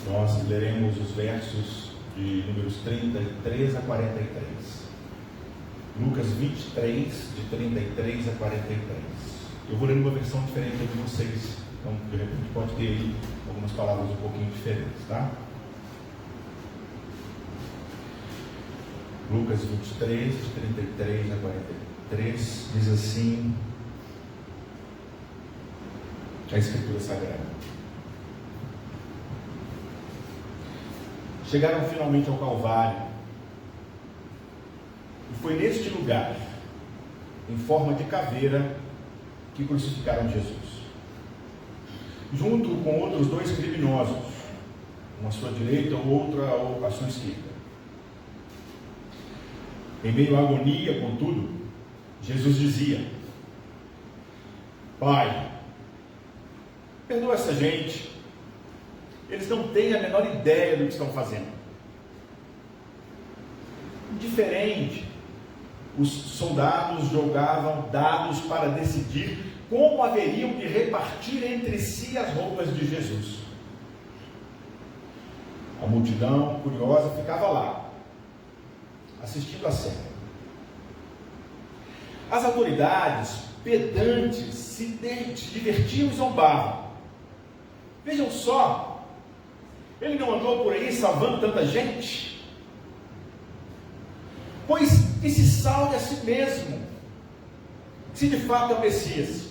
Nós leremos os versos de números 33 a 43. Lucas 23, de 33 a 43. Eu vou ler uma versão diferente de vocês, então de repente pode ter aí algumas palavras um pouquinho diferentes, tá? Lucas 23, de 33 a 43, diz assim a Escritura Sagrada. Chegaram finalmente ao Calvário, e foi neste lugar, em forma de caveira, que crucificaram Jesus, junto com outros dois criminosos, um à sua direita, o outro à sua esquerda. Em meio à agonia, contudo, Jesus dizia: Pai, perdoa essa gente, eles não têm a menor ideia do que estão fazendo. Diferente, os soldados jogavam dados para decidir como haveriam de repartir entre si as roupas de Jesus. A multidão curiosa ficava lá, assistindo a cena. As autoridades pedantes se divertiam e zombavam. Vejam só, ele não andou por aí salvando tanta gente? Pois que se salve a si mesmo, se de fato é o Messias.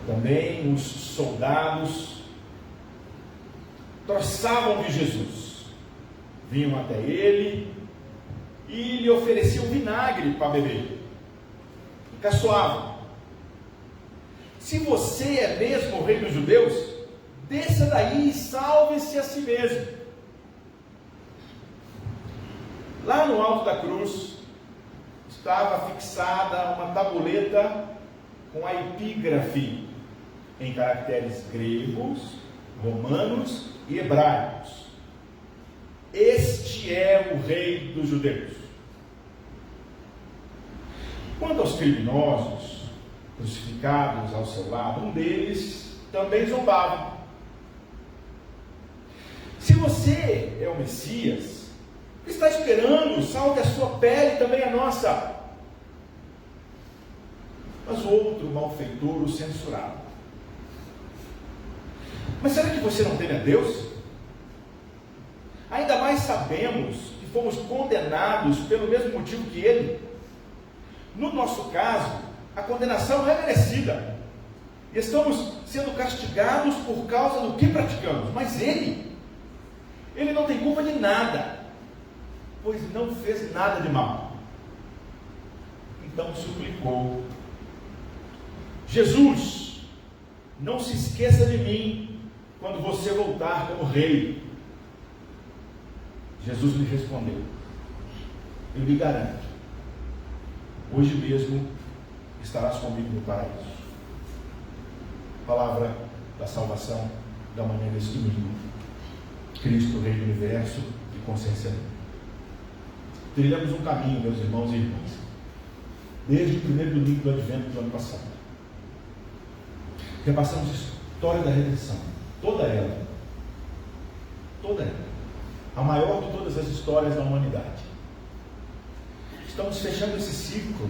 Também os soldados troçavam de Jesus, vinham até ele e lhe ofereciam vinagre para beber, e caçoavam: se você é mesmo o rei dos judeus, desça daí e salve-se a si mesmo. Lá no alto da cruz estava fixada uma tabuleta com a epígrafe em caracteres gregos, romanos e hebraicos: este é o rei dos judeus. Quanto aos criminosos crucificados ao seu lado, um deles também zombava: se você é o Messias, o que está esperando? Salve a sua pele e também a nossa. Mas o outro malfeitor o censurava: mas será que você não teme a Deus? Ainda mais sabemos que fomos condenados pelo mesmo motivo que ele. No nosso caso, a condenação não é merecida. Estamos sendo castigados por causa do que praticamos. Mas ele não tem culpa de nada, pois não fez nada de mal. Então suplicou: Jesus, não se esqueça de mim quando você voltar como rei. Jesus lhe respondeu: eu lhe garanto, hoje mesmo estarás comigo no paraíso. Palavra da salvação da manhã deste domingo. Cristo, Rei do Universo e consciência dele. Trilhamos um caminho, meus irmãos e irmãs, desde o primeiro domingo do Advento do ano passado. Repassamos a história da redenção, toda ela, a maior de todas as histórias da humanidade. Estamos fechando esse ciclo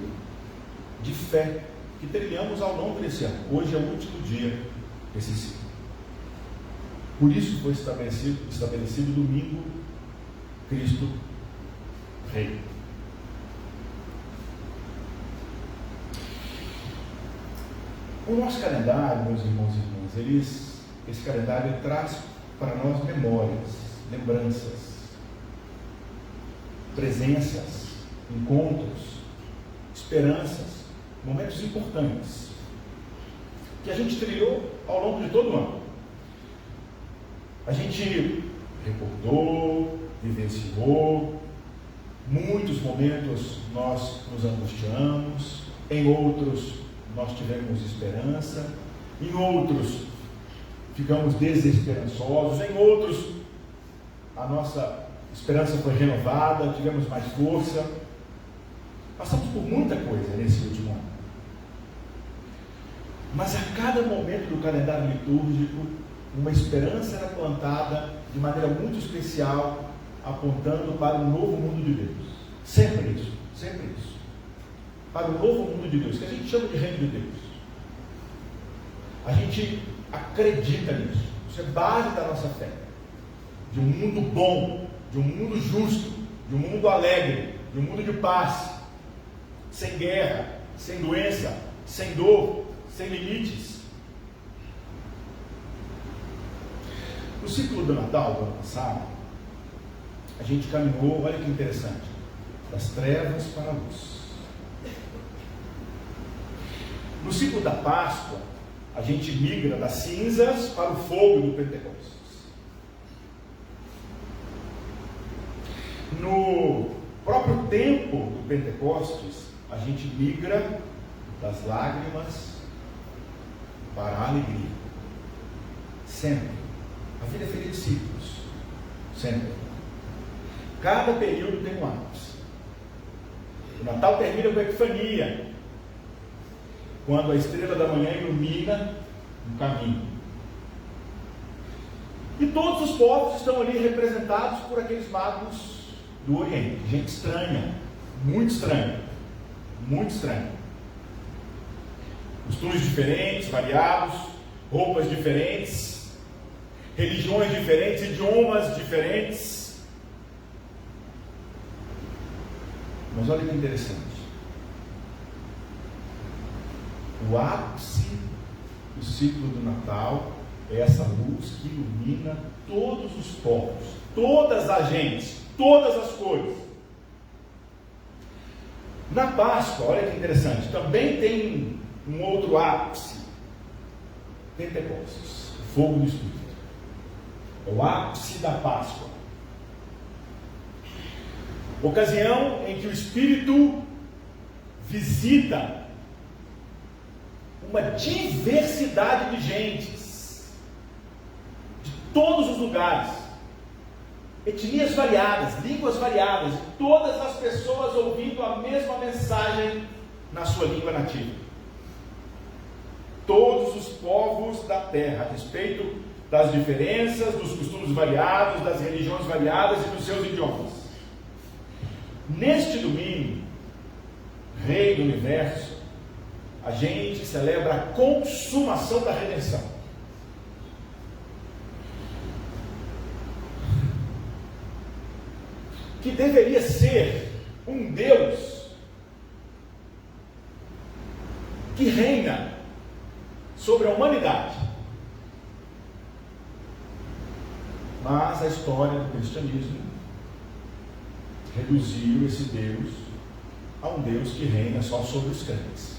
de fé que trilhamos ao longo desse ano. Hoje é o último dia desse ciclo. Por isso foi estabelecido domingo, Cristo Rei. O nosso calendário, meus irmãos e irmãs, esse calendário traz para nós memórias, lembranças, presenças, encontros, esperanças, momentos importantes que a gente trilhou ao longo de todo o ano. A gente recordou, vivenciou. Muitos momentos nós nos angustiamos, em outros nós tivemos esperança, em outros ficamos desesperançosos, em outros a nossa esperança foi renovada, tivemos mais força. Passamos por muita coisa nesse último ano. Mas a cada momento do calendário litúrgico, uma esperança era plantada de maneira muito especial, apontando para um novo mundo de Deus. Sempre isso, sempre isso. Para o novo mundo de Deus, que a gente chama de reino de Deus. A gente acredita nisso. Isso é base da nossa fé. De um mundo bom, de um mundo justo, de um mundo alegre, de um mundo de paz, sem guerra, sem doença, sem dor, sem limites. No ciclo do Natal do ano passado, a gente caminhou, olha que interessante, das trevas para a luz. No ciclo da Páscoa, a gente migra das cinzas para o fogo do Pentecostes. No próprio tempo do Pentecostes, a gente migra das lágrimas para a alegria. Sempre. A vida é feita de ciclos. Sempre. Cada período tem um ápice. O Natal termina com a Epifania, quando a estrela da manhã ilumina um caminho. E todos os povos estão ali representados por aqueles magos do Oriente. Gente estranha, muito estranha, muito estranha. Costumes diferentes, variados, roupas diferentes, religiões diferentes, idiomas diferentes. Mas olha que interessante. O ápice do ciclo do Natal é essa luz que ilumina todos os povos, todas as gentes, todas as cores. Na Páscoa, olha que interessante, também tem um outro ápice. Pentecostes, o fogo do Espírito. É o ápice da Páscoa. Ocasião em que o Espírito visita uma diversidade de gentes, de todos os lugares, etnias variadas, línguas variadas, todas as pessoas ouvindo a mesma mensagem na sua língua nativa. Todos os povos da terra, a respeito das diferenças, dos costumes variados, das religiões variadas e dos seus idiomas. Neste domingo, Rei do Universo, a gente celebra a consumação da redenção. Que deveria ser um Deus que reina sobre a humanidade. Mas a história do cristianismo reduziu esse Deus a um Deus que reina só sobre os crentes.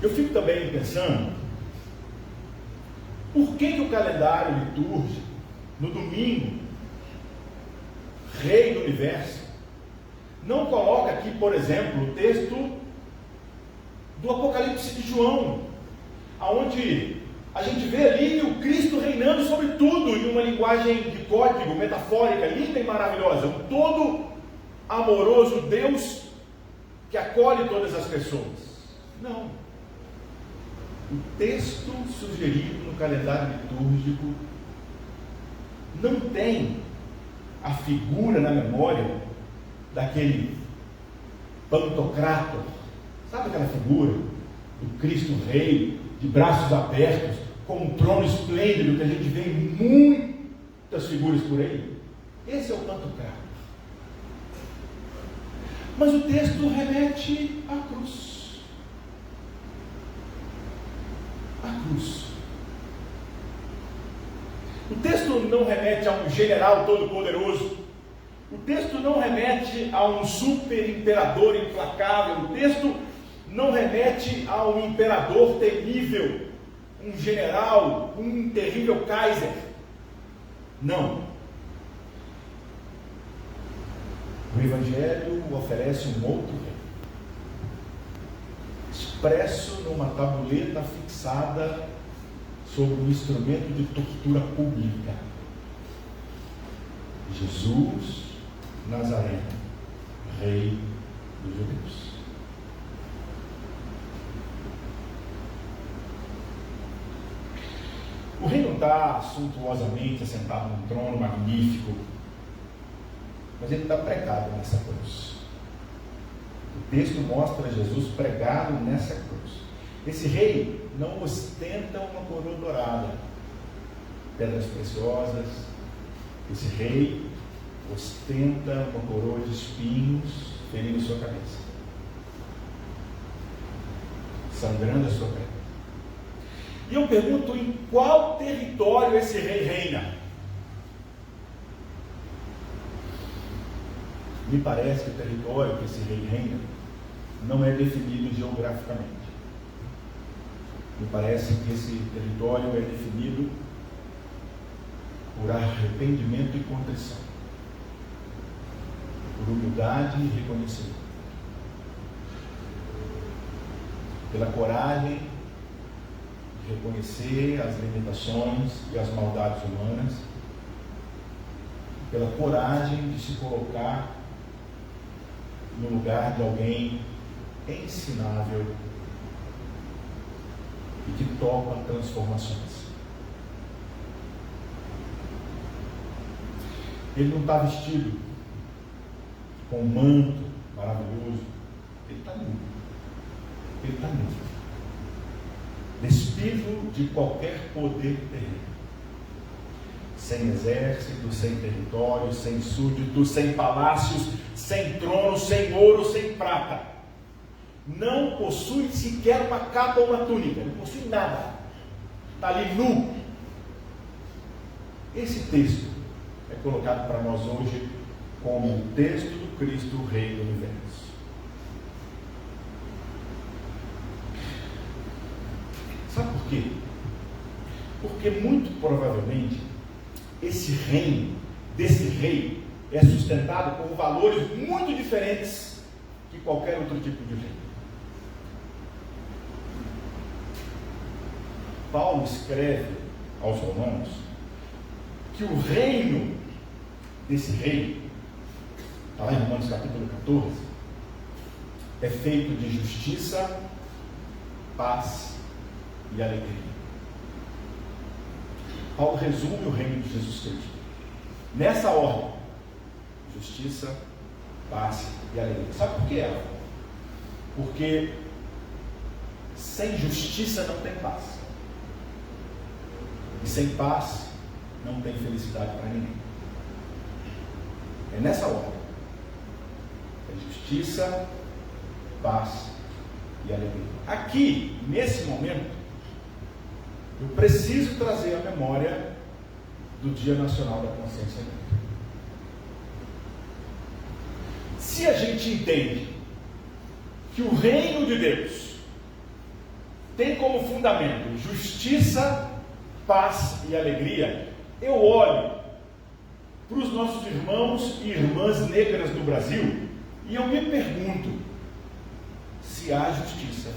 Eu fico também pensando, por que o calendário litúrgico, no domingo, Rei do Universo, não coloca aqui, por exemplo, o texto do Apocalipse de João, onde a gente vê ali o Cristo reinando sobre tudo, em uma linguagem de código, metafórica, linda e maravilhosa, um todo amoroso Deus que acolhe todas as pessoas. Não. O texto sugerido no calendário litúrgico não tem a figura na memória daquele Pantocrator. Sabe aquela figura do Cristo Rei, de braços abertos, com um trono esplêndido que a gente vê em muitas figuras por aí? Esse é o Pantocrator. Mas o texto remete à cruz. A cruz. O texto não remete a um general todo-poderoso. O texto não remete a um super imperador implacável. O texto não remete a um imperador temível, um general, um terrível Kaiser. Não. O Evangelho oferece um outro rei, expresso numa tabuleta fixada sobre um instrumento de tortura pública. Jesus Nazareno, Rei dos judeus. O rei não está suntuosamente assentado num trono magnífico, mas ele está pregado nessa cruz. O texto mostra Jesus pregado nessa cruz. Esse rei não ostenta uma coroa dourada, pedras preciosas. Esse rei ostenta uma coroa de espinhos ferindo sua cabeça, sangrando a sua pele. E eu pergunto, em qual território esse rei reina? Me parece que o território que esse rei reina não é definido geograficamente. Me parece que esse território é definido por arrependimento e contrição, por humildade e reconhecimento, pela coragem de reconhecer as limitações e as maldades humanas, pela coragem de se colocar no lugar de alguém ensinável e que topa transformações. Ele não está vestido com um manto maravilhoso, ele está nu. Ele está nu, despido de qualquer poder terreno, sem exército, sem território, sem súditos, sem palácios, sem trono, sem ouro, sem prata. Não possui sequer uma capa ou uma túnica, não possui nada, está ali nu. Esse texto é colocado para nós hoje como o texto do Cristo, Rei do Universo. Sabe por quê? Porque muito provavelmente esse reino desse rei é sustentado por valores muito diferentes que qualquer outro tipo de rei. Paulo escreve aos Romanos que o reino desse rei, está lá em Romanos capítulo 14, é feito de justiça, paz e alegria. Paulo resume o reino de Jesus Cristo nessa ordem: justiça, paz e alegria. Sabe por que é? Porque sem justiça não tem paz, e sem paz não tem felicidade para ninguém. É nessa ordem: é justiça, paz e alegria. Aqui, nesse momento, eu preciso trazer a memória do Dia Nacional da Consciência Negra. Se a gente entende que o reino de Deus tem como fundamento justiça, paz e alegria, eu olho para os nossos irmãos e irmãs negras do Brasil e eu me pergunto se há justiça,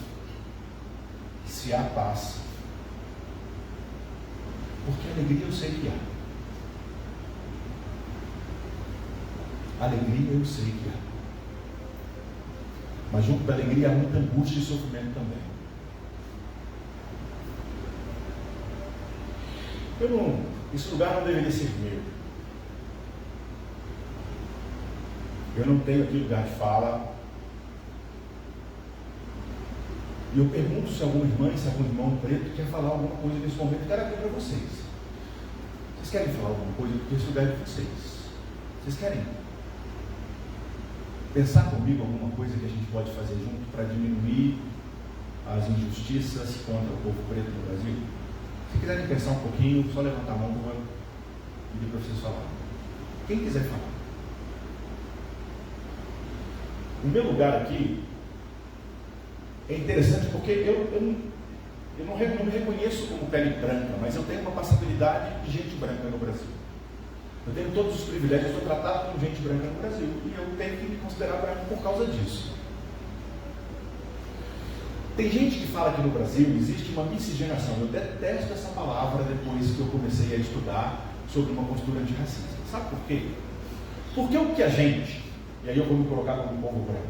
se há paz. Porque alegria eu sei que há. Alegria eu sei que há. Mas junto da alegria há muita angústia e sofrimento também. Esse lugar não deveria ser meu. Eu não tenho aqui lugar de fala. E eu pergunto se alguma irmã, se algum irmão preto quer falar alguma coisa nesse momento. Eu quero aqui para vocês. Vocês querem falar alguma coisa? Porque esse lugar é de vocês. Vocês querem pensar comigo alguma coisa que a gente pode fazer junto para diminuir as injustiças contra o povo preto no Brasil? Se quiserem pensar um pouquinho, só levantar a mão que eu vou pedir para vocês falarem. Quem quiser falar. O meu lugar aqui é interessante porque eu não me reconheço como pele branca, mas eu tenho uma passabilidade de gente branca no Brasil. Eu tenho todos os privilégios, eu sou tratado como gente branca no Brasil e eu tenho que me considerar branco por causa disso. Tem gente que fala que no Brasil existe uma miscigenação. Eu detesto essa palavra depois que eu comecei a estudar sobre uma postura antirracista. Sabe por quê? Porque o que a gente, e aí eu vou me colocar como povo branco,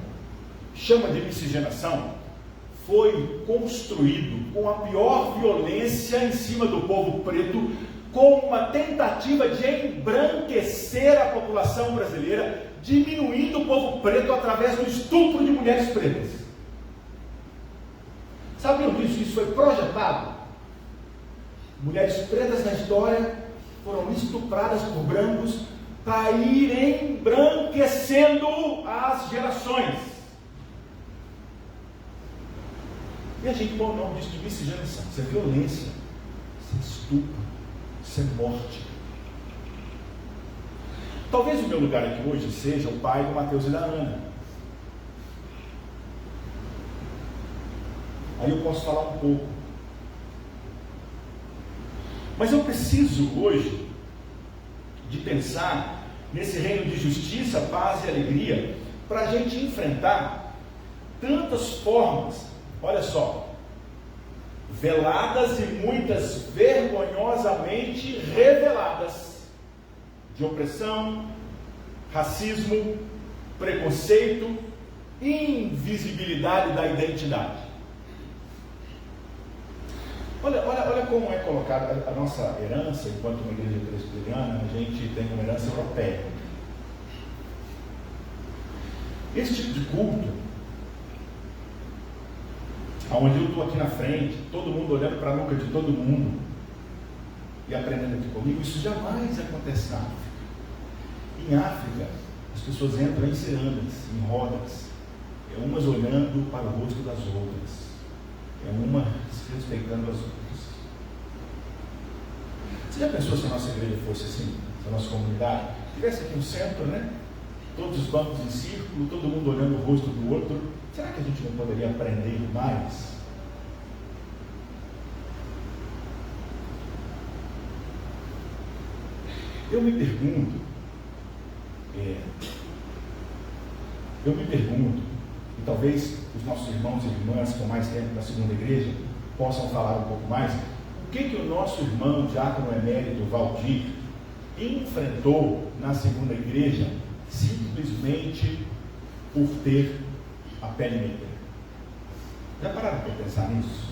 chama de miscigenação foi construído com a pior violência em cima do povo preto, com uma tentativa de embranquecer a população brasileira, diminuindo o povo preto através do estupro de mulheres pretas. Sabiam disso? Isso foi projetado. Mulheres pretas na história foram estupradas por brancos para ir embranquecendo as gerações. E a gente põe o nome disso de miscigenação. Isso é violência, isso é estupro, isso é morte. Talvez o meu lugar aqui hoje seja o pai do Mateus e da Ana. Aí eu posso falar um pouco. Mas eu preciso hoje de pensar nesse reino de justiça, paz e alegria, para a gente enfrentar tantas formas, olha só, veladas e muitas vergonhosamente reveladas, de opressão, racismo, preconceito, invisibilidade da identidade. Olha como é colocada a nossa herança, enquanto uma igreja presbiteriana, a gente tem uma herança europeia. Esse tipo de culto, onde eu estou aqui na frente, todo mundo olhando para a nuca de todo mundo e aprendendo aqui comigo, isso jamais acontece na África. Em África, as pessoas entram em cirandas, em rodas, umas olhando para o rosto das outras, uma se respeitando as outras. Você já pensou se a nossa igreja fosse assim? Se a nossa comunidade tivesse aqui um centro, né? Todos os bancos em círculo, todo mundo olhando o rosto do outro. Será que a gente não poderia aprender mais? Eu me pergunto, e talvez os nossos irmãos e irmãs com mais tempo na segunda igreja possam falar um pouco mais, o que o nosso irmão diácono emérito Valdir enfrentou na segunda igreja simplesmente por ter a pele negra? Já pararam para pensar nisso?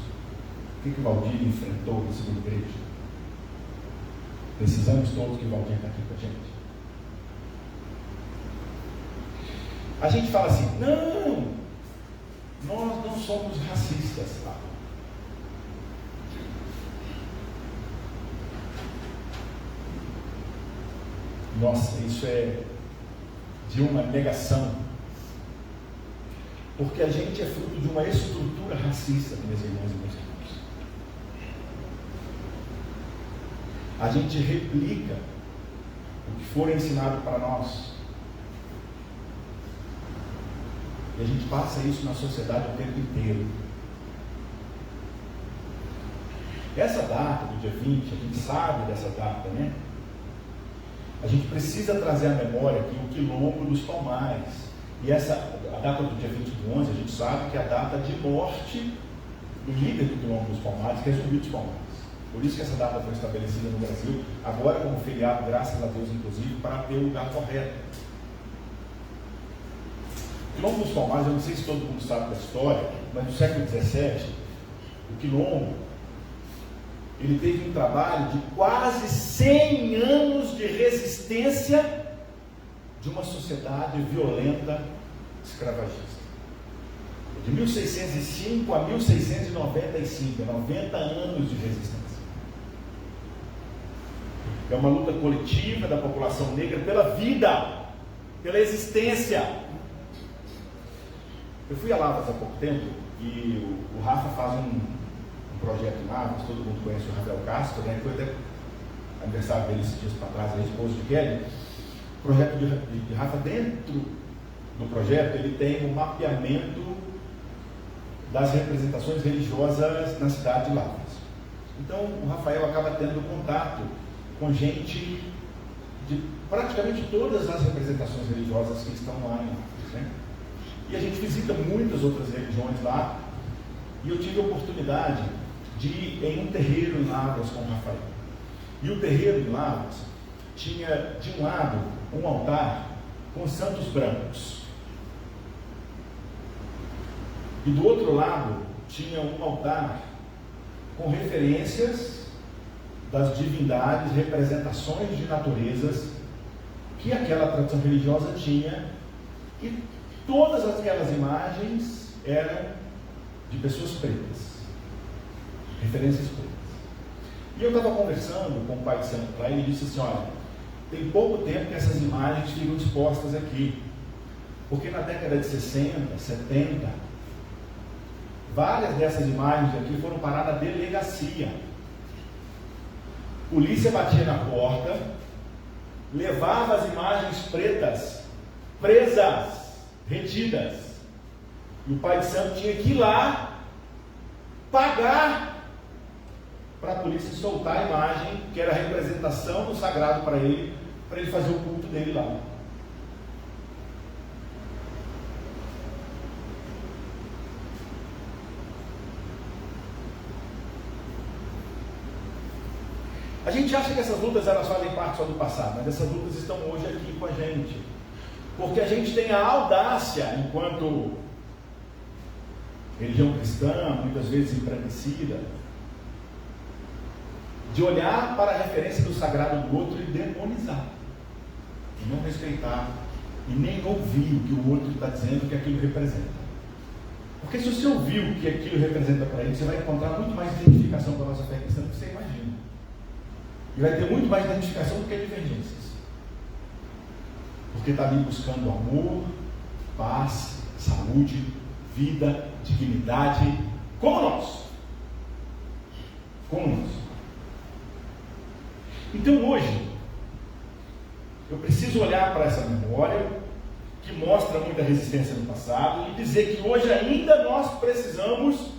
O que o Valdir enfrentou na segunda igreja? Nesses anos todos que o Valdir está aqui com a gente. A gente fala assim, não, nós não somos racistas, tá? Nossa, isso é de uma negação, porque a gente é fruto de uma estrutura racista, meus irmãos e meus irmãos. A gente replica o que for ensinado para nós. E a gente passa isso na sociedade o tempo inteiro. Essa data do dia 20, a gente sabe dessa data, né? A gente precisa trazer à memória aqui o Quilombo dos Palmares. E a data do dia 20 do 11, a gente sabe que é a data de morte do líder do Quilombo dos Palmares, que é Zumbi dos Palmares. Por isso que essa data foi estabelecida no Brasil, agora como feriado, graças a Deus, inclusive, para ter o lugar correto. O Quilombo dos Palmares, eu não sei se todo mundo sabe da história, mas no século XVII, o Quilombo, ele teve um trabalho de quase 100 anos de resistência de uma sociedade violenta escravagista. De 1605 a 1695, 90 anos de resistência. É uma luta coletiva da população negra pela vida, pela existência. Eu fui a Lavras há pouco tempo e o Rafa faz um projeto em Lavras, todo mundo conhece o Rafael Castro, né? Foi até aniversário dele esses dias para trás, a esposa de Kelly. O projeto de Rafa, dentro do projeto, ele tem um mapeamento das representações religiosas na cidade de Lavras. Então, o Rafael acaba tendo contato com gente de praticamente todas as representações religiosas que estão lá em Lavras, né? E a gente visita muitas outras religiões lá, e eu tive a oportunidade de ir em um terreiro em Lavras com o Rafael. E o terreiro em Lavras tinha, de um lado, um altar com santos brancos. E do outro lado tinha um altar com referências das divindades, representações de naturezas que aquela tradição religiosa tinha, e todas aquelas imagens eram de pessoas pretas, referências pretas. E eu estava conversando com o pai de santo lá e ele disse assim: olha, tem pouco tempo que essas imagens ficam expostas aqui, porque na década de 60, 70, várias dessas imagens aqui foram parar na delegacia. Polícia batia na porta, levava as imagens pretas, presas, retidas. E o pai de santo tinha que ir lá, pagar, para a polícia soltar a imagem, que era a representação do sagrado para ele fazer o culto dele lá. A gente acha que essas lutas elas fazem parte só do passado, mas essas lutas estão hoje aqui com a gente, porque a gente tem a audácia, enquanto religião cristã, muitas vezes embranquecida, de olhar para a referência do sagrado do outro e demonizar, e não respeitar, e nem ouvir o que o outro está dizendo que aquilo representa. Porque se você ouvir o que aquilo representa para ele, você vai encontrar muito mais identificação com a nossa fé cristã do que você imagina. E vai ter muito mais identificação do que divergências. Porque está ali buscando amor, paz, saúde, vida, dignidade, como nós. Como nós. Então hoje, eu preciso olhar para essa memória, que mostra muita resistência no passado, e dizer que hoje ainda nós precisamos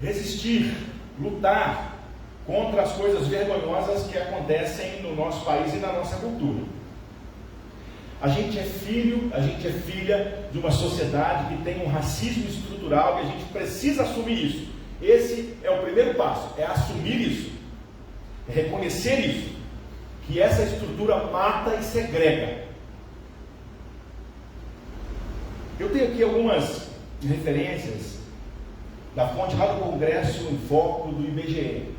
resistir, lutar contra as coisas vergonhosas que acontecem no nosso país e na nossa cultura. A gente é filho, a gente é filha de uma sociedade que tem um racismo estrutural e a gente precisa assumir isso. Esse é o primeiro passo, é assumir isso, é reconhecer isso, que essa estrutura mata e segrega. Eu tenho aqui algumas referências da fonte lá do Congresso em Foco do IBGE.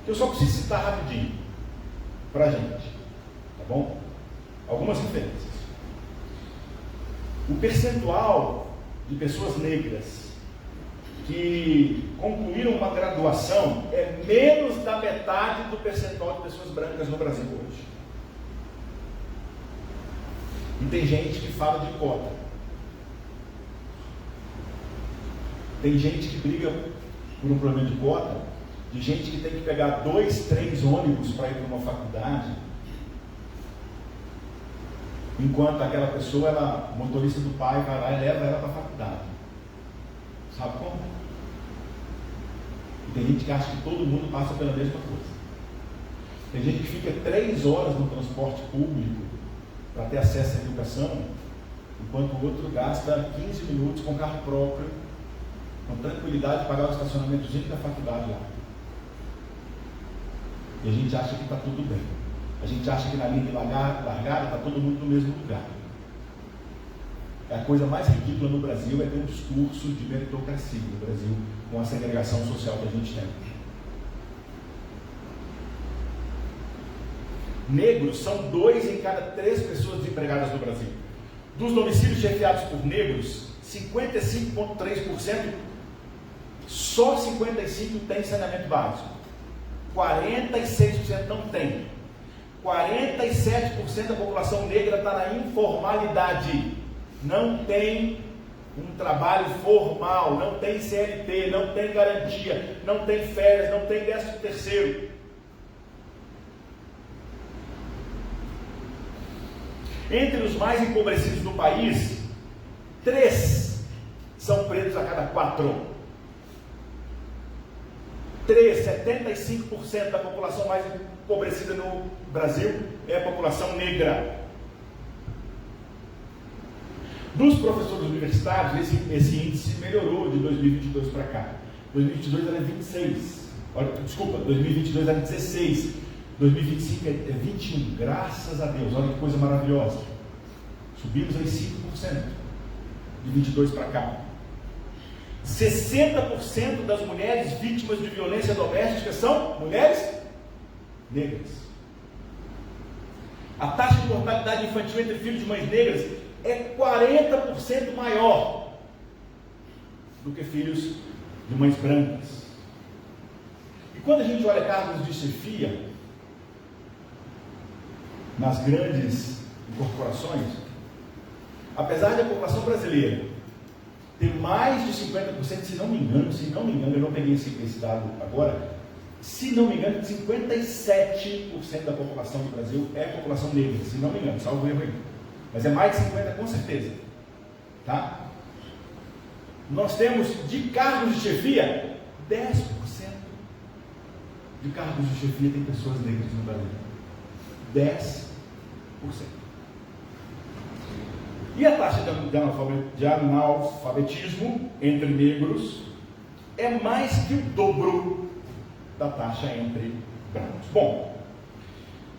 Eu só preciso citar rapidinho para a gente, tá bom? Algumas referências. O percentual de pessoas negras que concluíram uma graduação é menos da metade do percentual de pessoas brancas no Brasil hoje. E tem gente que fala de cota. Tem gente que briga por um problema de cota, de gente que tem que pegar 2, 3 ônibus para ir para uma faculdade, enquanto aquela pessoa, ela, motorista do pai, vai lá e leva ela para a faculdade. Sabe como? E tem gente que acha que todo mundo passa pela mesma coisa. Tem gente que fica 3 horas no transporte público para ter acesso à educação, enquanto o outro gasta 15 minutos com carro próprio, com tranquilidade, de pagar o estacionamentozinho da faculdade lá. E a gente acha que está tudo bem. A gente acha que na linha de largada está todo mundo no mesmo lugar. A coisa mais ridícula no Brasil é ter um discurso de meritocracia no Brasil, com a segregação social que a gente tem. Negros são 2 em cada 3 pessoas desempregadas no Brasil. Dos domicílios chefiados por negros, 55,3%, só 55% tem saneamento básico. 46% não tem. 47% da população negra está na informalidade. Não tem um trabalho formal, não tem CLT, não tem garantia, não tem férias, não tem 13º. Entre os mais empobrecidos do país, 3 são pretos a cada 4. 75% da população mais empobrecida no Brasil é a população negra. Dos professores universitários, esse índice melhorou de 2022 para cá. 2022 era 26. Olha, desculpa, 2022 era 16. 2025 é 21. Graças a Deus, olha que coisa maravilhosa. Subimos aí 5% de 22 para cá. 60% das mulheres vítimas de violência doméstica são mulheres negras. A taxa de mortalidade infantil entre filhos de mães negras é 40% maior do que filhos de mães brancas. E quando a gente olha cargos de chefia nas grandes corporações, apesar da população brasileira ter mais de 50%, se não me engano, eu não peguei esse dado agora, se não me engano, 57% da população do Brasil é população negra, se não me engano, salvo erro aí. Mas é mais de 50% com certeza. Tá? Nós temos de cargos de chefia, 10% de cargos de chefia tem pessoas negras no Brasil. 10%. E a taxa de analfabetismo entre negros é mais que o dobro da taxa entre brancos. Bom,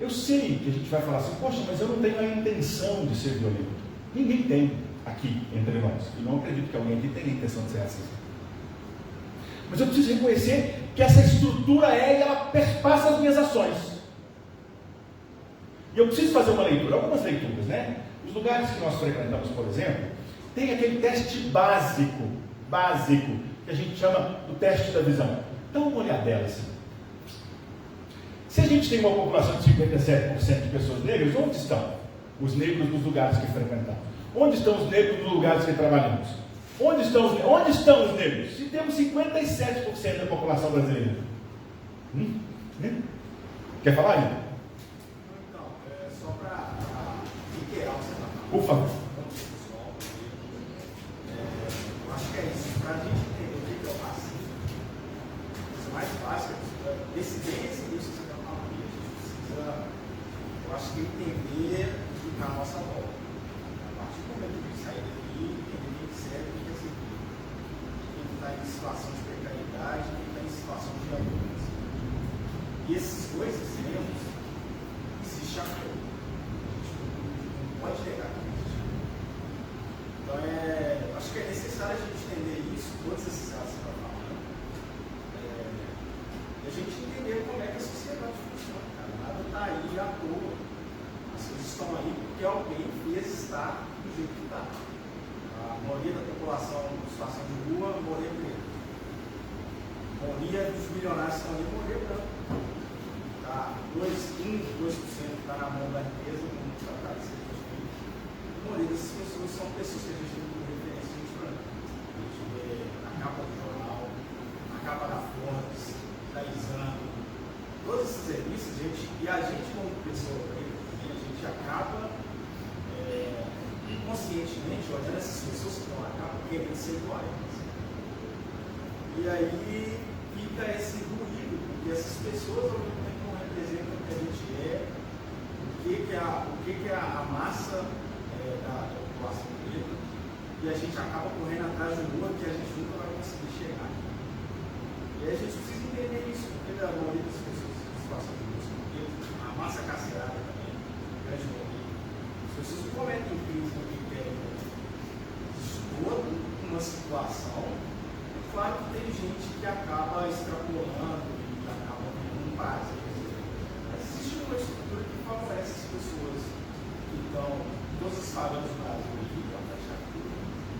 eu sei que a gente vai falar assim, poxa, mas eu não tenho a intenção de ser violento. Ninguém tem aqui entre nós. Eu não acredito que alguém aqui tenha a intenção de ser racista. Mas eu preciso reconhecer que essa estrutura e ela perpassa as minhas ações. E eu preciso fazer uma leitura, algumas leituras, né? Os lugares que nós frequentamos, por exemplo, tem aquele teste básico, que a gente chama do teste da visão. Dá uma olhadela assim. Se a gente tem uma população de 57% de pessoas negras, onde estão os negros nos lugares que frequentamos? Onde estão os negros nos lugares que trabalhamos? Onde estão os negros? Se temos 57% da população brasileira. Quer falar, Ida? Então, só para reiterar o que você está falando. Por favor. Eu acho que é isso. Para a gente entender o que é o racismo, a coisa mais básica é decidir isso que você está falando. A gente precisa, eu acho que entender o que está à nossa volta. A partir do momento que a gente sair daqui, entender o que serve e o que é servir. Quem está em situação de precariedade, quem está em situação de violência. E esses dois exemplos, existe acordo. Não pode negar que existe. Então, acho que é necessário a gente entender isso, todos esses casos que você está falando, e a gente entender como é que a sociedade funciona. Cara. Nada está aí à toa. As coisas estão aí porque alguém fez estar do jeito que está. A maioria da população em situação de rua morrer preto. A maioria dos milionários que estão ali morrer branco. Tá? 2% está na mão da empresa, como está aparecendo aqui. A maioria dessas pessoas são pessoas que a gente tem como referência de branco. A gente vê na capa do jornal, na capa da Forbes, da Exame, todas essas revistas, e a gente como pessoa preta, a gente acaba inconscientemente olhando essas pessoas que estão na capa querendo ser igual a elas. E aí fica esse ruído, porque essas pessoas ao mesmo tempo não representam o que a gente é, o que é a massa da população preta, e a gente acaba correndo atrás de um outro que a gente nunca vai conseguir chegar. E aí a gente precisa entender isso, porque a maioria das pessoas em situação de risco, porque a massa carcerária também, grande maioria, as pessoas que cometem crimes no que querem expor uma situação. Claro que tem gente que acaba extrapolando e acaba tendo um prazo. Mas existe uma estrutura que favorece as pessoas que estão em todas as favelas do Brasil e para fechar tudo.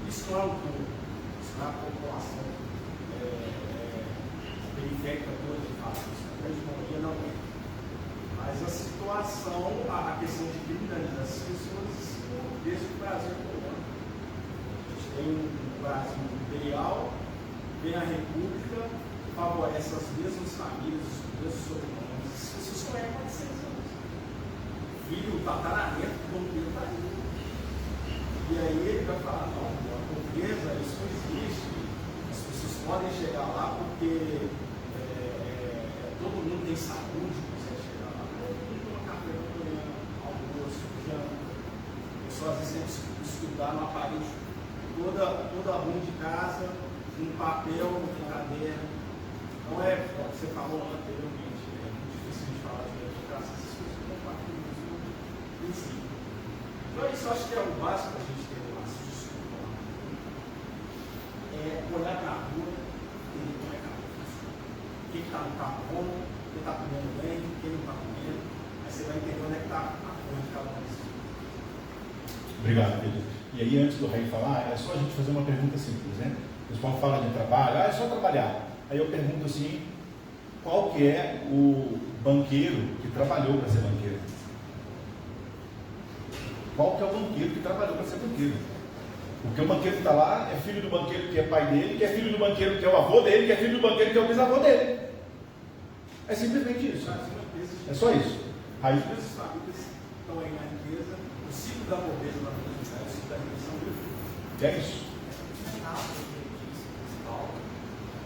Isso não é um povo, isso não é a população periférica toda que faz isso. A grande maioria não é. Mas a situação, a questão de criminalizar as pessoas, desde o Brasil colônia. A gente tem um Brasil imperial. Vem a República, favorece as mesmas famílias, os mesmos sobrenomes. As pessoas só é 400 anos. O filho, o tataraneto, o dono está aí. E aí ele vai falar, não, a pobreza, isso não existe. As pessoas podem chegar lá porque todo mundo tem saúde, consegue chegar lá. Todo mundo tem uma café da manhã, almoço, janta. A pessoa às vezes tem que estudar numa parede toda a rua de casa, um papel, um caderno. Não é o que você falou anteriormente, é muito difícil de falar de educação, essas coisas não compartilham em si. Então isso eu acho que é o básico para a gente ter o laço de estudo. É olhar para Obrigado, Pedro. E aí, antes do Rei falar, é só a gente fazer uma pergunta simples, né? O pessoal fala de trabalho, é só trabalhar. Aí eu pergunto assim, qual que é o banqueiro que trabalhou para ser banqueiro? Qual que é o banqueiro que trabalhou para ser banqueiro? Porque o banqueiro que está lá é filho do banqueiro que é pai dele, que é filho do banqueiro que é o avô dele, que é filho do banqueiro que é o bisavô dele. É simplesmente isso. É só isso. Aí, as famílias estão aí na riqueza, o ciclo da pobreza na vida, o ciclo da redenção do filho. é isso.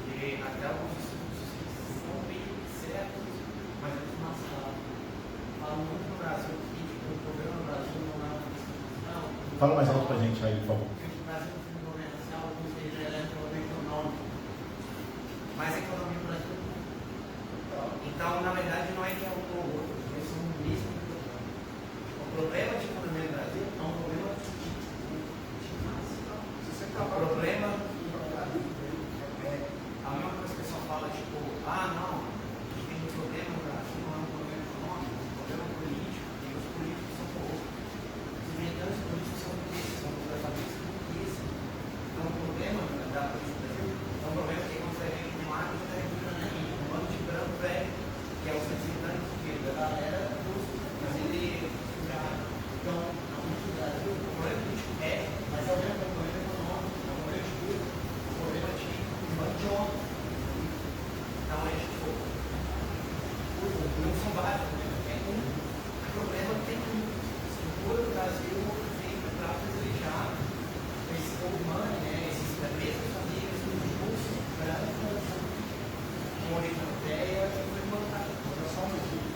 Porque até alguns estudos são meio certos, mas eles não sabem. Falam muito no Brasil que o problema no Brasil não é uma instituição. Fala mais alto para a gente aí, por favor. O Brasil tem um governo social, alguns deles é econômico. Mas a economia do Brasil não. Então, na verdade, não é que é um ou outro, eles são um mesmo problema. O problema de economia do Brasil é um problema de massa. O problema a mesma coisa que o pessoal fala, tipo, não, a gente tem um problema no Brasil, não é um problema econômico, é um problema político, e os políticos são poucos. Os militantes políticos são riquíssimos, são governadores riquíssimos. Então, o problema da política do Brasil é um problema que quando você vem com um árbitro, você vem um bando de branco velho, que é os representantes da galera dos brasileiros. Então, a política do Brasil, o problema político mas é o mesmo problema econômico, é o problema de tudo, o problema de bando de homem. Então, não são vários problemas, é um problema que tem um. A estrutura do Brasil foi feita para privilegiar esse povo humano, esses mesmas famílias, os russos, brancos, com origem europeia, que foi implantado. Mas só uma dica.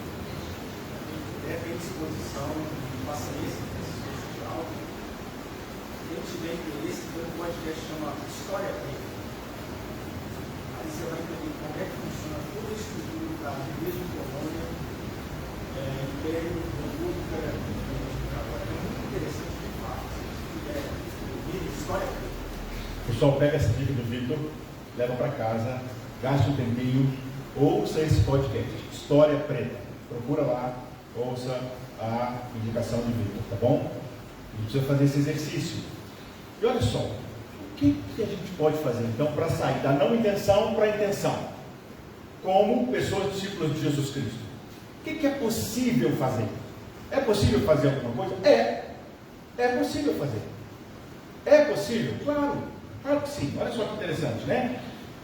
Tem disposição, paciência, social. Quem tiver interesse, tem um podcast que chama História Preta. Aí você vai entender como é que funciona toda a estrutura do Brasil, desde colônia, Império, República, é muito interessante de fato. História Preta. Pessoal, pega essa dica do Vitor, leva para casa, gaste um tempinho, ouça esse podcast, História Preta. Procura lá, ouça a indicação de Vitor, tá bom? A gente precisa fazer esse exercício. E olha só, o que a gente pode fazer então para sair da não intenção para a intenção? Como pessoas discípulas de Jesus Cristo. O que é possível fazer? É possível fazer alguma coisa? É possível fazer. É possível? Claro que sim. Olha só que interessante, né?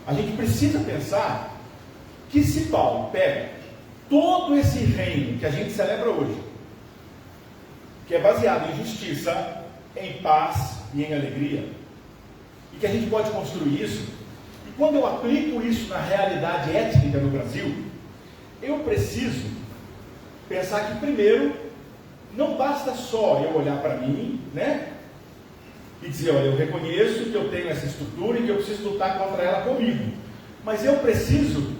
A gente precisa pensar que se Paulo pega todo esse reino que a gente celebra hoje, que é baseado em justiça, em paz e em alegria, e que a gente pode construir isso, e quando eu aplico isso na realidade étnica no Brasil, eu preciso pensar que primeiro, não basta só eu olhar para mim, né? E dizer, olha, eu reconheço que eu tenho essa estrutura e que eu preciso lutar contra ela comigo. Mas eu preciso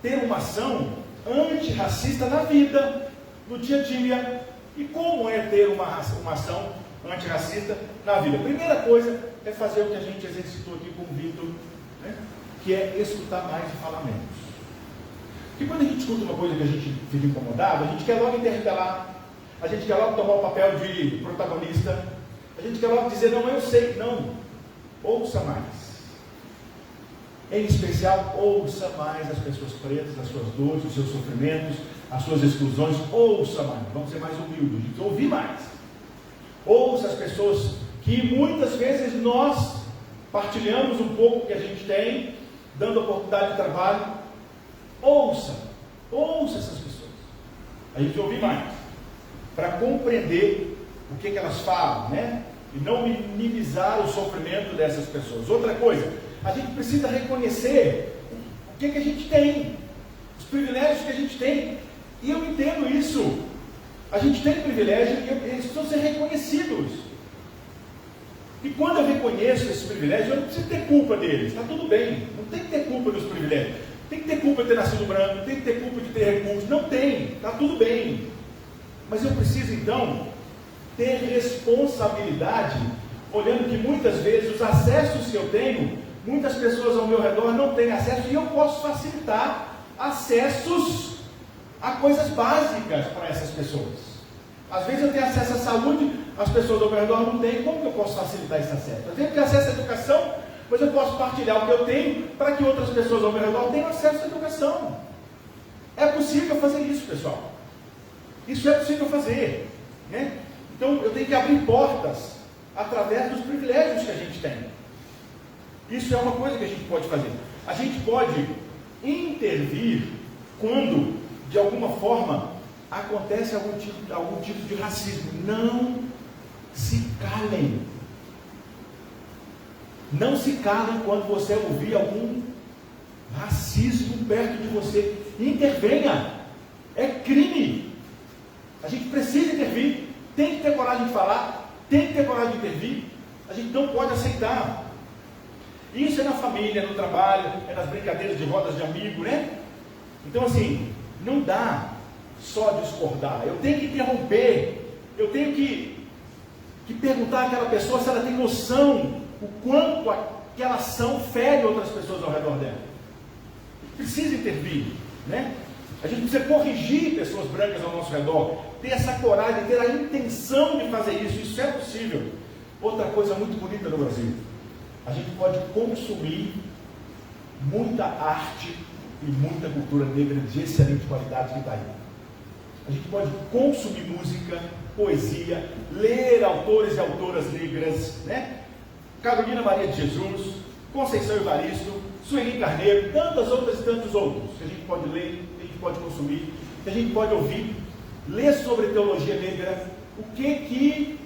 ter uma ação antirracista na vida, no dia a dia. E como é ter uma ação antirracista na vida? A primeira coisa é fazer o que a gente exercitou aqui com o Vitor, né? Que é escutar mais e falar menos. Porque quando a gente escuta uma coisa que a gente fica incomodado, a gente quer logo interpelar, a gente quer logo tomar o papel de protagonista, a gente quer logo dizer, não, eu sei, não, ouça mais. Em especial, ouça mais as pessoas pretas, as suas dores, os seus sofrimentos, as suas exclusões, ouça mais, vamos ser mais humildes, gente, ouvir mais. Ouça as pessoas que muitas vezes nós partilhamos um pouco que a gente tem, dando oportunidade de trabalho. Ouça essas pessoas. A gente ouvir mais, para compreender o que elas falam, né? E não minimizar o sofrimento dessas pessoas. Outra coisa, a gente precisa reconhecer o que a gente tem, os privilégios que a gente tem. E eu entendo isso. A gente tem privilégio e eles precisam ser reconhecidos. E quando eu reconheço esses privilégios, eu não preciso ter culpa deles. Está tudo bem. Não tem que ter culpa dos privilégios. Tem que ter culpa de ter nascido branco, tem que ter culpa de ter recursos. Não tem. Está tudo bem. Mas eu preciso então ter responsabilidade, olhando que muitas vezes os acessos que eu tenho, muitas pessoas ao meu redor não têm acesso, e eu posso facilitar acessos a coisas básicas para essas pessoas. Às vezes eu tenho acesso à saúde, as pessoas ao meu redor não têm, como que eu posso facilitar esse acesso? Eu tenho que ter acesso à educação, mas eu posso partilhar o que eu tenho para que outras pessoas ao meu redor tenham acesso à educação. É possível fazer isso, pessoal. Isso é possível fazer, né? Então eu tenho que abrir portas através dos privilégios que a gente tem. Isso é uma coisa que a gente pode fazer. A gente pode intervir quando, de alguma forma, acontece algum tipo de racismo. Não se calem. Não se calem quando você ouvir algum racismo perto de você. Intervenha. É crime. A gente precisa intervir. Tem que ter coragem de falar. Tem que ter coragem de intervir. A gente não pode aceitar. Isso é na família, no trabalho, é nas brincadeiras de rodas de amigo, né? Então assim, não dá só discordar. Eu tenho que interromper. Eu tenho que perguntar àquela pessoa se ela tem noção o quanto aquela ação fere outras pessoas ao redor dela. Precisa intervir, né? A gente precisa corrigir pessoas brancas ao nosso redor, ter essa coragem, ter a intenção de fazer isso. Isso é possível. Outra coisa muito bonita no Brasil, a gente pode consumir muita arte e muita cultura negra de excelente qualidade que está aí. A gente pode consumir música, poesia, ler autores e autoras negras, né? Carolina Maria de Jesus, Conceição Evaristo, Sueli Carneiro, tantas outras e tantos outros que a gente pode ler, que a gente pode consumir, que a gente pode ouvir, ler sobre teologia negra, o que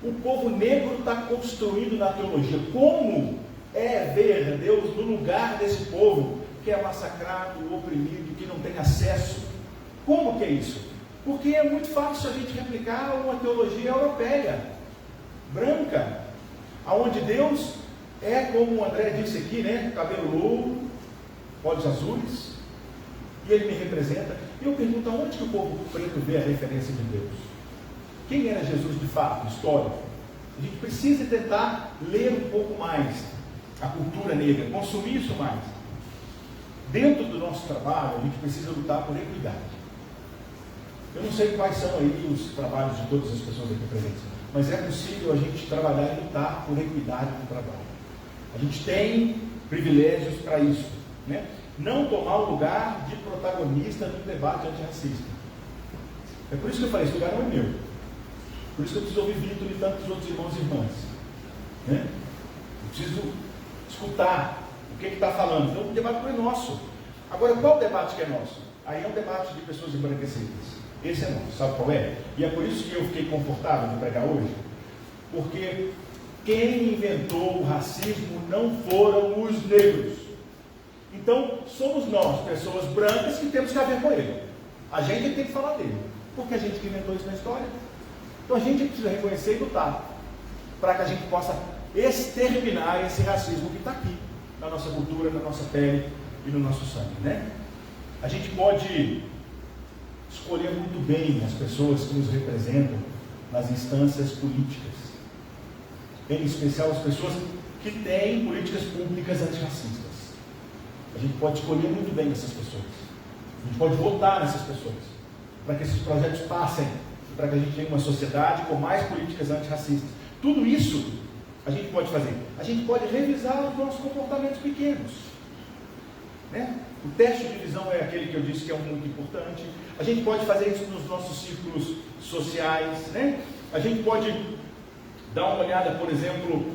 o povo negro está construindo na teologia, como é ver Deus no lugar desse povo que é massacrado, oprimido, que não tem acesso. Como que é isso? Porque é muito fácil a gente replicar uma teologia europeia, branca, aonde Deus é, como o André disse aqui, né? Cabelo louro, olhos azuis, e ele me representa. E eu pergunto, aonde que o povo preto vê a referência de Deus? Quem era Jesus de fato, histórico? A gente precisa tentar ler um pouco mais a cultura negra, consumir isso mais. Dentro do nosso trabalho, a gente precisa lutar por equidade. Eu não sei quais são aí os trabalhos de todas as pessoas aqui presentes, mas é possível a gente trabalhar e lutar por equidade no trabalho. A gente tem privilégios para isso, né? Não tomar o lugar de protagonista no debate antirracista. É por isso que eu falei, esse lugar não é meu. Por isso que eu preciso ouvir Vitor e tantos outros irmãos e irmãs, né? Eu preciso escutar o que está falando. Então o debate não é nosso. Agora, qual o debate que é nosso? Aí é um debate de pessoas embranquecidas. Esse é nosso, sabe qual é? E é por isso que eu fiquei confortável de pregar hoje, porque quem inventou o racismo não foram os negros. Então, somos nós, pessoas brancas, que temos que haver com ele. A gente tem que falar dele, porque a gente que inventou isso na história. Então a gente precisa reconhecer e lutar, para que a gente possa exterminar esse racismo que está aqui, na nossa cultura, na nossa pele e no nosso sangue, né? A gente pode escolher muito bem as pessoas que nos representam nas instâncias políticas, em especial as pessoas que têm políticas públicas antirracistas. A gente pode escolher muito bem essas pessoas, a gente pode votar nessas pessoas, para que esses projetos passem, para que a gente tenha uma sociedade com mais políticas antirracistas. Tudo isso a gente pode fazer. A gente pode revisar os nossos comportamentos pequenos, né? O teste de visão é aquele que eu disse que é muito importante. A gente pode fazer isso nos nossos círculos sociais, né? A gente pode dar uma olhada, por exemplo,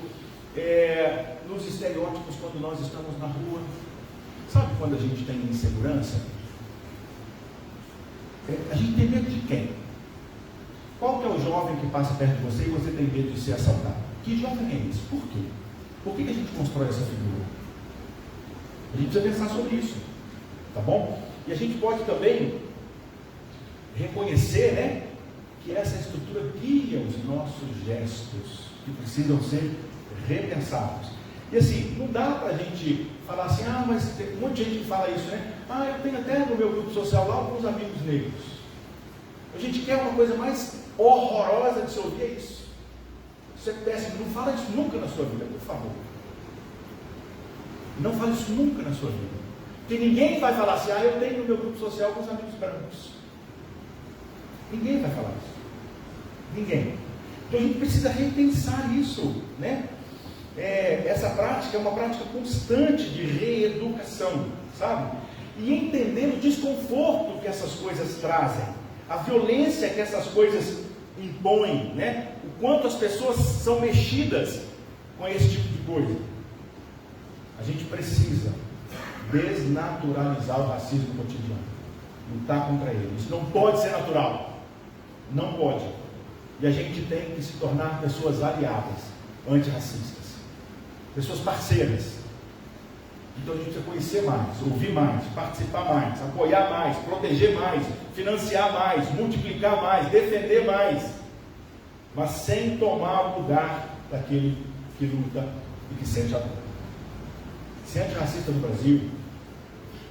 nos estereótipos quando nós estamos na rua. Sabe quando a gente tem insegurança? A gente tem medo de quem? Qual que é o jovem que passa perto de você e você tem medo de ser assaltado? Que jovem é esse? Por quê? Por que a gente constrói essa figura? A gente precisa pensar sobre isso, tá bom? E a gente pode também reconhecer, né, que essa estrutura guia os nossos gestos, que precisam ser repensados. E assim, não dá para a gente falar assim, mas tem um monte de gente que fala isso, né? Eu tenho até no meu grupo social lá alguns amigos negros. A gente quer uma coisa mais horrorosa de se ouvir, é isso. Isso é péssimo, não fala isso nunca na sua vida, por favor. Não fale isso nunca na sua vida. Porque ninguém vai falar assim, eu tenho no meu grupo social alguns amigos brancos. Ninguém vai falar isso. Ninguém. Então a gente precisa repensar isso, né? Essa prática é uma prática constante de reeducação, sabe? E entender o desconforto que essas coisas trazem, a violência que essas coisas impõem, né? O quanto as pessoas são mexidas com esse tipo de coisa. A gente precisa desnaturalizar o racismo cotidiano, lutar contra ele. Isso não pode ser natural, não pode. E a gente tem que se tornar pessoas aliadas, antirracistas, pessoas parceiras. Então a gente precisa conhecer mais, ouvir mais, participar mais, apoiar mais, proteger mais, financiar mais, multiplicar mais, defender mais, mas sem tomar o lugar daquele que luta e que sente a dor. Ser antirracista no Brasil,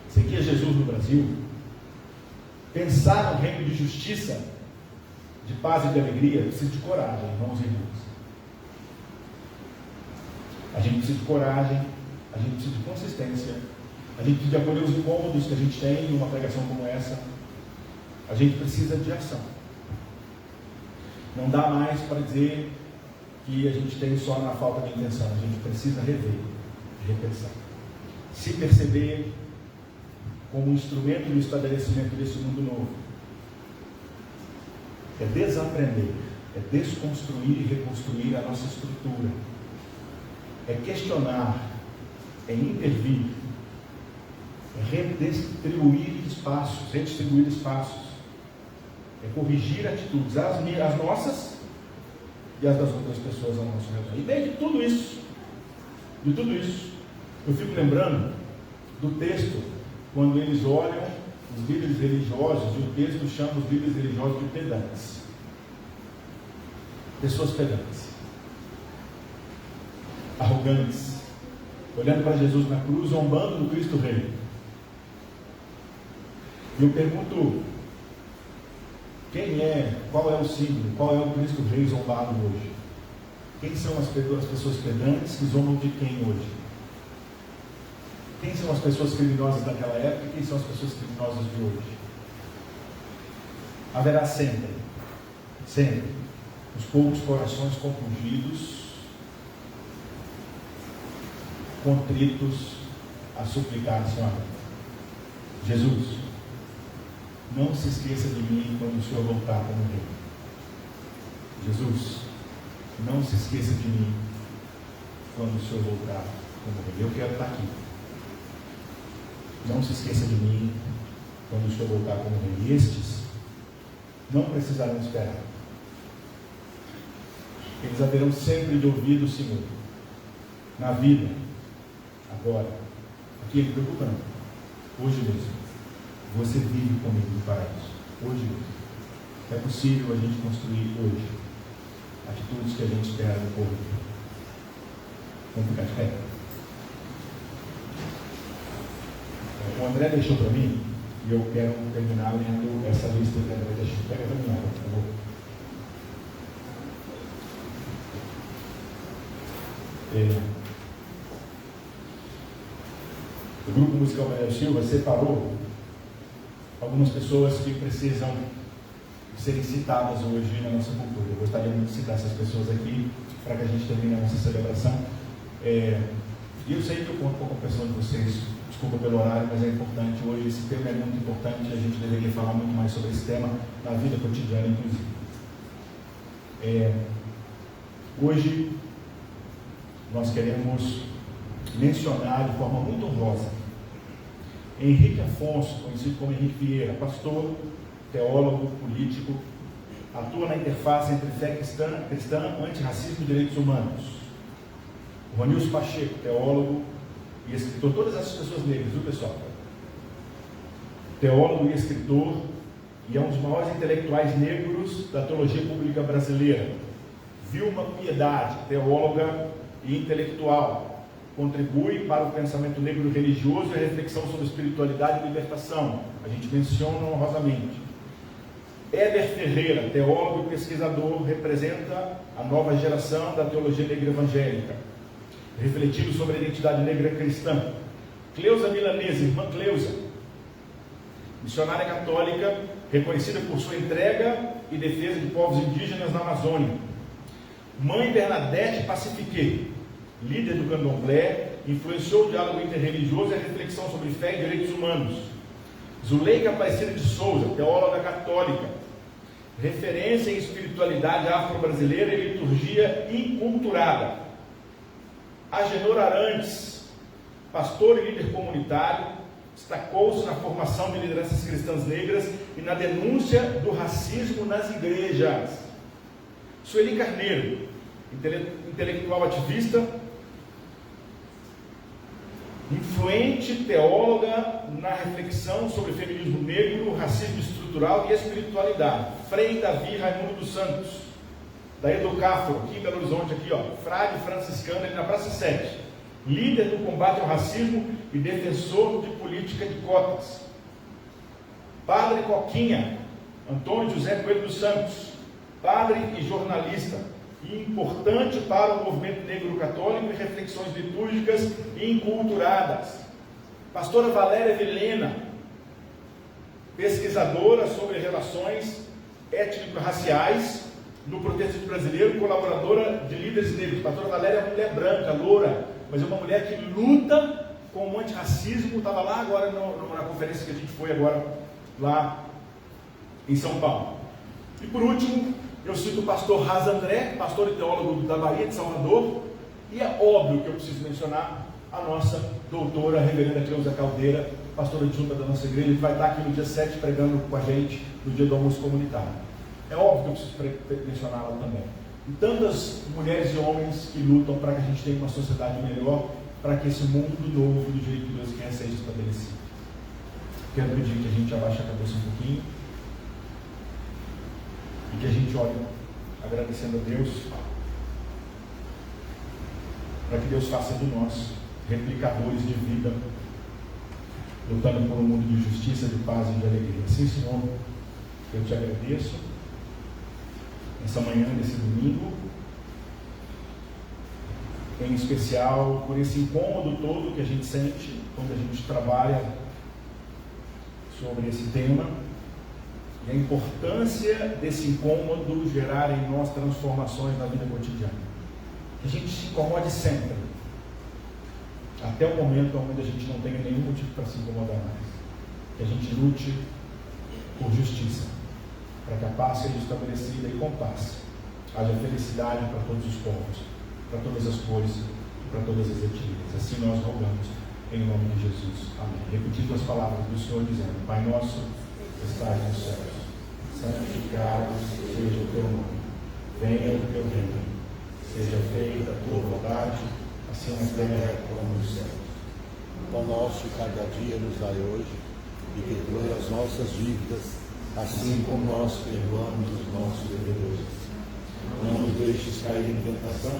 seguir Jesus no Brasil, pensar no reino de justiça, de paz e de alegria, precisa de coragem, irmãos e irmãs. A gente precisa de coragem, a gente precisa de consistência, a gente precisa de acolher os incômodos que a gente tem em uma pregação como essa. A gente precisa de ação. Não dá mais para dizer que a gente tem só na falta de intenção. A gente precisa rever, repensar. Se perceber como um instrumento do estabelecimento desse mundo novo. É desaprender, é desconstruir e reconstruir a nossa estrutura. É questionar, é intervir, é redistribuir espaços, é corrigir atitudes, as nossas e as das outras pessoas ao nosso redor. E dentro de tudo isso, eu fico lembrando do texto, quando eles olham os líderes religiosos, e o texto chama os líderes religiosos de pedantes. Pessoas pedantes, arrogantes, olhando para Jesus na cruz, zombando do Cristo Rei. E eu pergunto, qual é o símbolo, qual é o Cristo Rei zombado hoje? Quem são as pessoas pedantes que zombam de quem hoje? Quem são as pessoas criminosas daquela época e quem são as pessoas criminosas de hoje? Haverá sempre, os poucos corações compungidos, contritos, a suplicar ao Senhor: Jesus, não se esqueça de mim quando o Senhor voltar como rei. Jesus, não se esqueça de mim quando o Senhor voltar como rei. Eu quero estar aqui. Não se esqueça de mim quando o Senhor voltar como rei. E estes não precisarão esperar. Eles haverão sempre de ouvir do Senhor, na vida, agora, aqui ele preocupando, hoje mesmo, você vive comigo no paraíso, hoje mesmo. É possível a gente construir hoje atitudes que a gente espera do povo. Vamos ficar de pé? O André deixou para mim, e eu quero terminar lendo essa lista que o André deixou. Pega para mim, por favor. O grupo musical Maria Silva separou algumas pessoas que precisam serem citadas hoje na nossa cultura. Eu gostaria muito de citar essas pessoas aqui para que a gente termine a nossa celebração. E eu sei que eu conto com a compreensão de vocês, desculpa pelo horário, mas é importante. Hoje esse tema é muito importante e a gente deveria falar muito mais sobre esse tema na vida cotidiana, inclusive. Hoje nós queremos mencionar de forma muito honrosa Henrique Afonso, conhecido como Henrique Vieira, pastor, teólogo, político, atua na interface entre fé cristã, antirracismo e direitos humanos. Ronilson Pacheco, teólogo e escritor, todas essas pessoas negras, viu pessoal? Teólogo e escritor, e é um dos maiores intelectuais negros da teologia pública brasileira. Vilma Piedade, teóloga e intelectual, contribui para o pensamento negro religioso e a reflexão sobre espiritualidade e libertação. A gente menciona honrosamente. Éder Ferreira, teólogo e pesquisador, representa a nova geração da teologia negra evangélica, refletindo sobre a identidade negra cristã. Cleusa Milanese, irmã Cleusa, missionária católica, reconhecida por sua entrega e defesa de povos indígenas na Amazônia. Mãe Bernadette Pacifiquet, líder do Candomblé, influenciou o diálogo interreligioso e a reflexão sobre fé e direitos humanos. Zuleika Aparecida de Souza, teóloga católica, referência em espiritualidade afro-brasileira e liturgia inculturada. Agenor Arantes, pastor e líder comunitário, destacou-se na formação de lideranças cristãs negras e na denúncia do racismo nas igrejas. Sueli Carneiro, intelectual ativista, influente teóloga na reflexão sobre feminismo negro, racismo estrutural e espiritualidade. Frei Davi Raimundo dos Santos, da Educafro, aqui em Belo Horizonte, aqui, ó, frade franciscano, ali na Praça 7, líder do combate ao racismo e defensor de política de cotas. Padre Coquinha, Antônio José Coelho dos Santos, padre e jornalista, e importante para o movimento negro católico e reflexões litúrgicas e inculturadas. Pastora Valéria Vilhena, pesquisadora sobre relações étnico-raciais no protesto brasileiro, colaboradora de líderes negros. Pastora Valéria é uma mulher branca, loura, mas é uma mulher que luta com o antirracismo. Estava lá agora na conferência que a gente foi agora lá em São Paulo. E por último, eu cito o pastor Raz André, pastor e teólogo da Bahia de Salvador, e é óbvio que eu preciso mencionar a nossa doutora reverenda Cleusa Caldeira, pastora adjunta da nossa igreja, que vai estar aqui no dia 7 pregando com a gente no dia do almoço comunitário. É óbvio que eu preciso mencioná-la também. E tantas mulheres e homens que lutam para que a gente tenha uma sociedade melhor, para que esse mundo novo, do jeito que Deus quer, seja estabelecido. Quero pedir que a gente abaixe a cabeça um pouquinho e que a gente olhe agradecendo a Deus, para que Deus faça de nós replicadores de vida, lutando por um mundo de justiça, de paz e de alegria. Sim, Senhor, eu te agradeço nessa manhã, nesse domingo, em especial por esse incômodo todo que a gente sente quando a gente trabalha sobre esse tema, e a importância desse incômodo gerar em nós transformações na vida cotidiana. Que a gente se incomode sempre, até o momento onde a gente não tenha nenhum motivo para se incomodar mais. Que a gente lute por justiça, para que a paz seja estabelecida e com paz haja felicidade para todos os povos, para todas as cores e para todas as etnias. Assim nós rogamos em nome de Jesus. Amém. Repetindo as palavras do Senhor, dizendo: Pai nosso, que estás nos céus, santificado seja o teu nome, venha o teu reino, seja feita a tua vontade, assim na terra como no céu. O pão nosso cada dia nos dai hoje, e perdoe as nossas dívidas, assim como nós perdoamos os nossos devedores. Não nos deixes cair em tentação,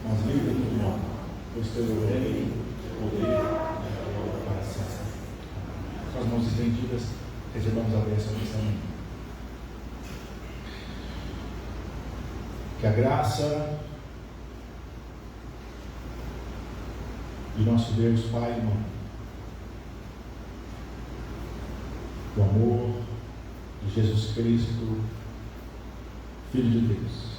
mas livra-nos do mal, pois teu é o reino, o poder e a glória para sempre. Com as mãos estendidas, recebamos a bênção dessa manhã. Que a graça de nosso Deus Pai e Mãe, o amor de Jesus Cristo, Filho de Deus,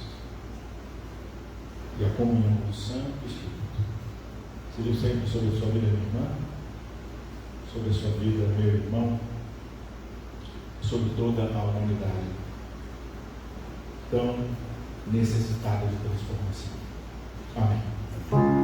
e a comunhão do Santo Espírito seja sempre sobre a sua vida, minha irmã, sobre a sua vida, meu irmão, sobre toda a humanidade tão necessitada de transformação. Amém.